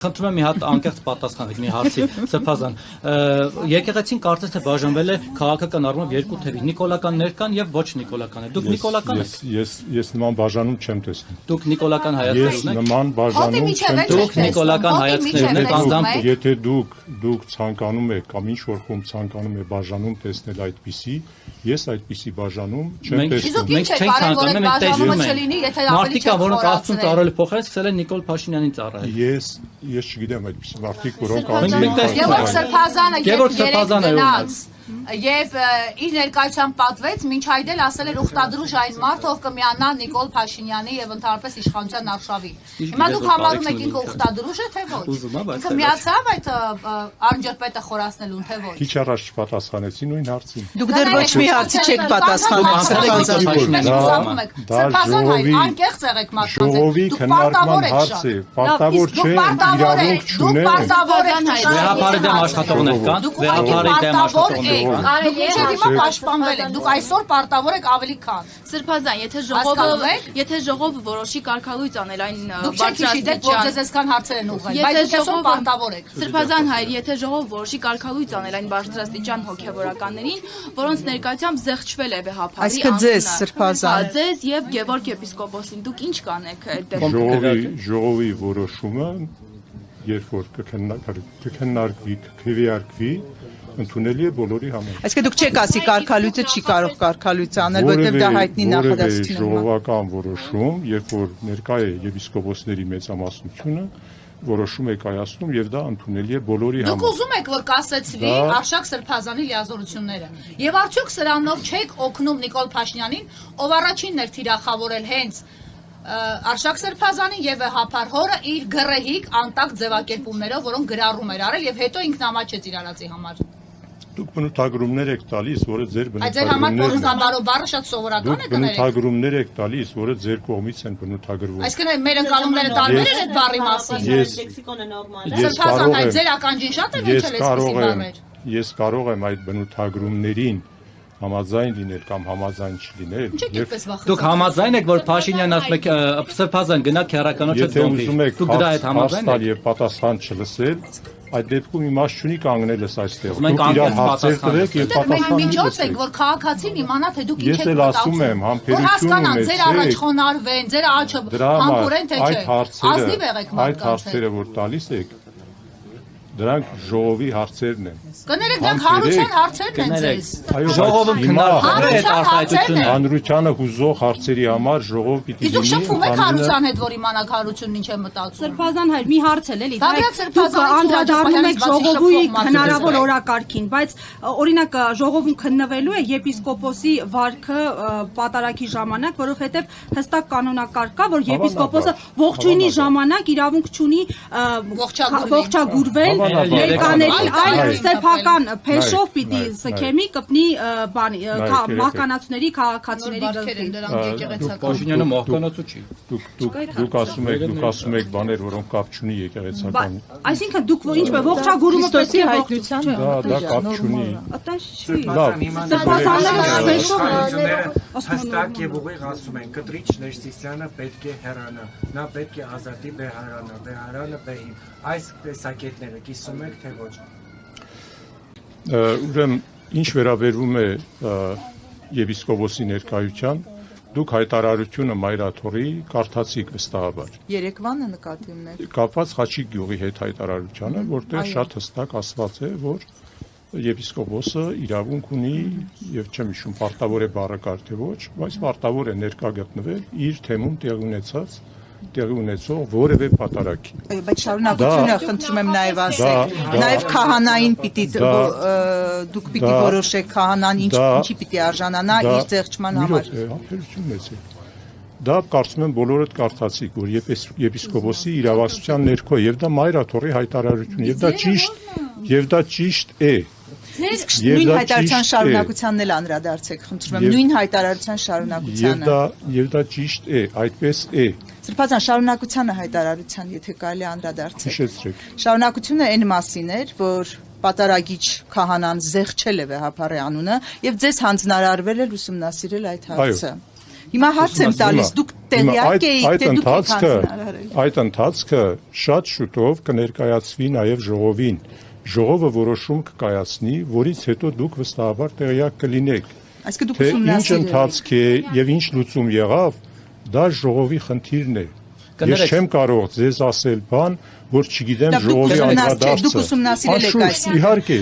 Խնդրում եմ մի հատ անկեղծ պատասխանեք մի հարցի, Սրբազան։ Եկեղեցին կարծես թե բաժանվել է քաղաքական առումով երկու թևի՝ նիկոլականներ կան եւ ոչ նիկոլականներ։ Դուք նիկոլական եք։ Ես նման բաժանում չեմ տեսնում։ Դուք նիկոլական հայացքներ ունեք։ Ես նման բաժանում չեմ տեսնում։ Դուք նիկոլական հայացքներ ունեք։ Եթե դուք ցանկանում եք կամ ինչ որ խումբ ցանկանում է բաժանում տեսնել այդպիսի, ես այդպիսի բաժանում չեմ տեսնում։ Մենք չենք ցանկանում, մենք տեսնում ենք։ Մարդիկ, որոնք Աստծուն ծառայել փոխել, սկսել են Նիկոլ Փաշինյանին ծառայել։ Ես չգիտեմ այդպիսի մարդիկ, որոնք Գևորգ Սրբազանը գնաց եւ իր ներկայությամբ պատվեց, մինչ այդ էլ ասել էր ուխտադրուժ այն մարդը, ով կմիանա Նիկոլ Փաշինյանի եւ ընդհանրապես իշխանության արշավին։ Հիմա դուք համարում եք ինքը ուխտադրուժ է թե ոչ։ Ինքը միացավ այդ անջրպետը խորացնելուն թե ոչ։ Քիչ առաջ չպատասխանեցի նույն հարցին։ Դուք դեռ ոչ մի հարցի չեք պատասխանում։ Սրբազան անկեղծ եղեք մարդկանց։ Ժողովի քննարկման հարց է, պարտավոր չէ, իրավունք չունեն։ Վեհապարի դեմ աշխատողներ կան, վեհապարի դեմ աշխատողներ կան։ Դուք հիմա պաշտպանվել եք, դուք այսօր պարտավոր եք ավելի քան։ Սրբազան, եթե ժողովը որոշի կարգալույծ անել այն բարձրաստիճան, որ ձեզ այսքան հարցեր են ուղղել, բայց դուք այսօր պարտավոր եք։ Սրբազան հայր, եթե ժողովը որոշի կարգալույծ անել այն բարձրաստիճան հոգևորականներին, որոնց ներկայությամբ զեղչվել է վեհապարի անունը։ Այսինքն ձեզ, Սրբազան։ Ձեզ եւ Գևորգ եպիսկոպոսին, դուք ինչ կանեք այդ դեպքում։ Ժողովի որոշումը, երբ որ կքննարկվի, կքվեարկվի, ընդունելի է բոլորի համար։ Այսինքն դուք չեք ասի կարգալույծը չի կարող կարգալույծ անել, որովհետև դա հայտնի նախադասություն է։ Ժողովական որոշում, երբ որ ներկա է եպիսկոպոսների մեծամասնությունը, որոշում է կայացնում եւ դա ընդունելի է բոլորի համար։ Դուք ուզում եք որ կասեցվի Արշակ Սրբազանի լիազորությունները։ Եվ արդյոք սրանով չեք օգնում Նիկոլ Փաշինյանին, ով առաջինն էր թիրախավորել հենց Արշակ Սրբազանին եւ Վեհապար հորը իր գրեհիկ անտակ ձևակերպումներով, որոնք գրառում էր արել եւ հետո ինքնամաչեց իր արածի համար։ Դուք բնութագրումներ եք տալիս, որը ձեր Այդ ձեր համար փոխանցաբարո բառը շատ սովորական է կներեք։ Բնութագրումներ եք տալիս, որը ձեր կողմից են բնութագրվում։ Այսինքն մեր ընկալումները տարբեր են այդ բառի մասին։ Լեքսիկոնը նորմալ է։ Սրբազան հայ ձեր ականջին շատ է հնչել այսպիսի բառեր։ Ես կարող եմ այդ բնութագրումներին համաձայն լինել կամ համաձայն չլինել։ Դուք համաձայն եք, որ Փաշինյանն ասում եք Սրբազան գնա քերականոջը դոմբի։ Դուք դրա հետ համաձայն եք եւ պատասխան չլսել, այդ դեպքում իմաստ չունի կանգնելս այստեղ։ Դուք իրար հարցեր տվեք եւ պատասխան միջոց եք, որ քաղաքացին իմանա, թե դուք ինչ եք մտածում։ Ես ասում եմ, համբերություն ունեցեք։ Ձեր առաջ խոնարհվեն, ձեր աչը համբուրեն թե չէ։ Ազնիվ եղեք մարդկանց։ Այդ հարցերը, որ տալիս եք, դրանք ժողովի հարցերն են։ Կներեք, դրանք հանրության հարցերն են ձեզ։ Ժողովը քննարկում է այդ արտահայտությունը։ Հանրությանը հուզող հարցերի համար ժողով պիտի լինի։ Իսկ դուք շփվում եք հանրության հետ, որ իմանաք հանրությունն ինչ է մտածում։ Սրբազան հայր, մի հարց էլ էլի։ Դուք անդրադառնում եք ժողովի հնարավոր օրակարգին, բայց օրինակ ժողովում քննվելու է եպիսկոպոսի վարքը պատարագի ժամանակ, որովհետև հստակ կանոնակարգ կա, որ եպիսկոպոսը ողջույնի ժամանակ իրավունք չունի ողջագուրվել ներկաների այլ սեփական փեշով պիտի սքեմի կպնի մահկանացուների քաղաքացիների գլխին։ Փաշինյանը մահկանացու չի։ Դուք ասում եք բաներ, որոնք կապ չունի եկեղեցական։ Այսինքն դուք ինչ ողջագուրումը Քրիստոսի հայտնության դա կապ չունի։ Հստակ եւ ուղիղ ասում են կտրիչ Ներսիսյանը պետք է հեռանա, նա պետք է ազատի Բեհարանը Բեհին։ Այս տեսակետները կիսում եք թե ոչ։ Ուրեմն ինչ վերաբերվում է եպիսկոպոսի ներկայության, դուք հայտարարությունը Մայրաթորի կարդացիք վստահաբար։ Երեկվանը նկատի ունեք։ Կապված Խաչիկ գյուղի հետ հայտարարությանը, որտեղ շատ հստակ ասված է, որ եպիսկոպոսը իրավունք ունի եւ չեմ հիշում պարտավոր է բառը կար թե ոչ, բայց պարտավոր է ներկա գտնվել իր թեմում տեղի ունեցող որևէ պատարագի։ Բայց շարունակությունը խնդրում եմ նաև ասեք, նաև քահանային պիտի դուք պիտի որոշեք քահանան ինչի պիտի արժանանա իր ձեղչման համար։ Համբերություն մեծ է։ Դա կարծում եմ բոլորդ կարդացիք, որ եպիսկոպոսի իրավասության ներքո եւ դա Մայրաթորի հայտարարություն եւ դա ճիշտ է։ Նույն հայտարարության շարունակությանն էլ անդրադարձեք, խնդրում եմ, նույն հայտարարության շարունակությանը։ Եվ դա ճիշտ է, այդպես է։ Սրբազան շարունակությանը հայտարարության, եթե կարելի անդրադարձեք։ Հիշեցրեք։ Շարունակությունը այն մասին էր, որ պատարագիչ քահանան զեղչել է Վեհապարի անունը եւ ձեզ հանձնարարվել է ուսումնասիրել այդ հարցը։ Հիմա հարց եմ տալիս, դուք տեղյակ եք, թե դուք եք հանձնարարել։ Այդ ընթացքը շատ շուտով կներկայացվի նաև ժողովին։ Ժողովը որոշում կկայացնի, որից հետո դուք վստահաբար տեղյակ կլինեք։ Այսինքն դուք Թե ինչ ուսումնասիրել ընթացք է եւ ինչ լուծում եղավ, դա ժողովի խնդիրն է։ Ես չեմ կարող ձեզ ասել բան, որ չգիտեմ ժողովի անդրադարձը։ Դուք ուսումնասիրել եք այս։ Իհարկե,